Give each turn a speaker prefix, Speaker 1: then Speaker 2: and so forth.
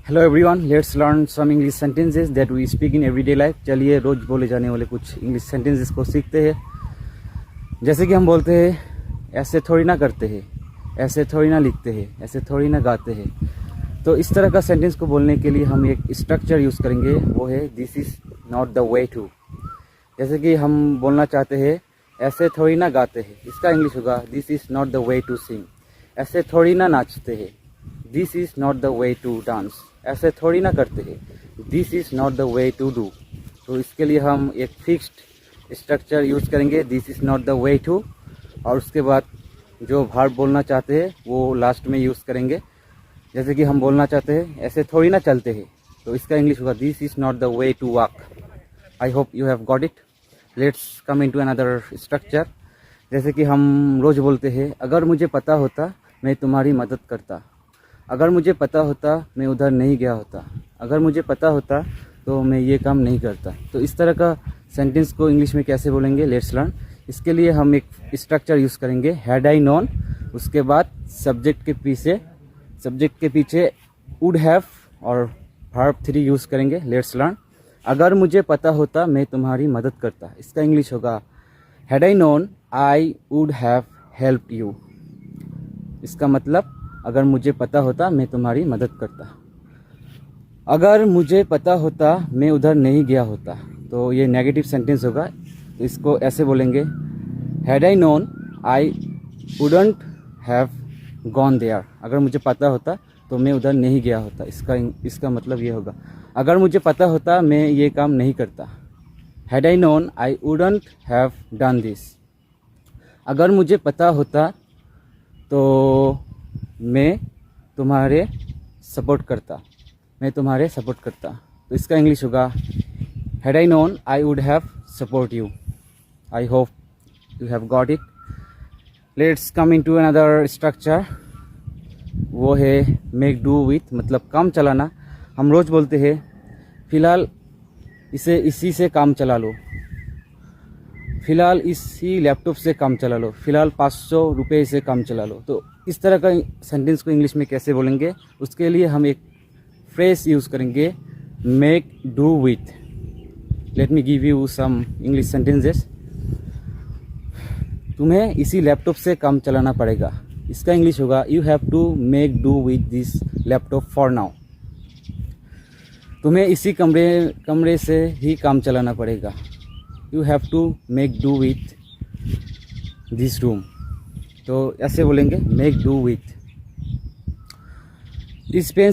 Speaker 1: Hello everyone, let's learn some English sentences that we speak in everyday life. चलिए रोज बोले जाने वाले कुछ इंग्लिश सेंटेंसेस को सीखते हैं। जैसे कि हम बोलते हैं ऐसे थोड़ी ना करते हैं, ऐसे थोड़ी ना लिखते हैं, ऐसे थोड़ी ना गाते हैं। तो इस तरह का सेंटेंस को बोलने के लिए हम एक स्ट्रक्चर यूज़ करेंगे, वो है this is not the way to. जैसे कि हम बोलना चाहते हैं ऐसे थोड़ी ना गाते हैं, इसका इंग्लिश होगा this is not the way to sing. ऐसे थोड़ी ना नाचते हैं, this is not the way to dance. ऐसे थोड़ी ना करते हैं, this is not the way to do. तो इसके लिए हम एक फिक्स्ड स्ट्रक्चर यूज़ करेंगे, this is not the way to, और उसके बाद जो वर्ब बोलना चाहते हैं वो लास्ट में यूज़ करेंगे। जैसे कि हम बोलना चाहते हैं ऐसे थोड़ी ना चलते हैं, तो इसका इंग्लिश होगा this is not the way to walk. I hope you have got it. Let's come in to another structure. जैसे कि हम रोज़ बोलते हैं अगर मुझे पता होता मैं तुम्हारी मदद करता, अगर मुझे पता होता मैं उधर नहीं गया होता, अगर मुझे पता होता तो मैं ये काम नहीं करता। तो इस तरह का सेंटेंस को इंग्लिश में कैसे बोलेंगे, लेट्स लर्न। इसके लिए हम एक स्ट्रक्चर यूज़ करेंगे, हैड आई नोन, उसके बाद सब्जेक्ट के पीछे वुड हैव और वर्ब 3 यूज़ करेंगे। Let's learn. अगर मुझे पता होता मैं तुम्हारी मदद करता, इसका इंग्लिश होगा had I known I would have helped you. इसका मतलब अगर मुझे पता होता मैं तुम्हारी मदद करता। अगर मुझे पता होता मैं उधर नहीं गया होता, तो ये नेगेटिव सेंटेंस होगा। तो इसको ऐसे बोलेंगे had I known I wouldn't have gone there. अगर मुझे पता होता तो मैं उधर नहीं गया होता। इसका मतलब ये होगा अगर मुझे पता होता मैं ये काम नहीं करता। Had I known I wouldn't have done this. अगर मुझे पता होता तो मैं तुम्हारे सपोर्ट करता, मैं तुम्हारे सपोर्ट करता। तो इसका इंग्लिश होगा had I known I would have support you. I hope you have got it. Let's come in to another structure, वो है मेक डू विथ, मतलब काम चलाना। हम रोज़ बोलते हैं फ़िलहाल इसी से काम चला लो, फ़िलहाल इसी लैपटॉप से काम चला लो, फ़िलहाल 500 रुपये से काम चला लो। तो इस तरह का सेंटेंस को इंग्लिश में कैसे बोलेंगे, उसके लिए हम एक फ्रेज यूज़ करेंगे, make do with. Let me give you some English sentences. तुम्हें इसी लैपटॉप से काम चलाना पड़ेगा, इसका इंग्लिश होगा you have to make do with this laptop for now. तुम्हें इसी कमरे से ही काम चलाना पड़ेगा, you have to make do with this room. तो ऐसे बोलेंगे make do with. This pen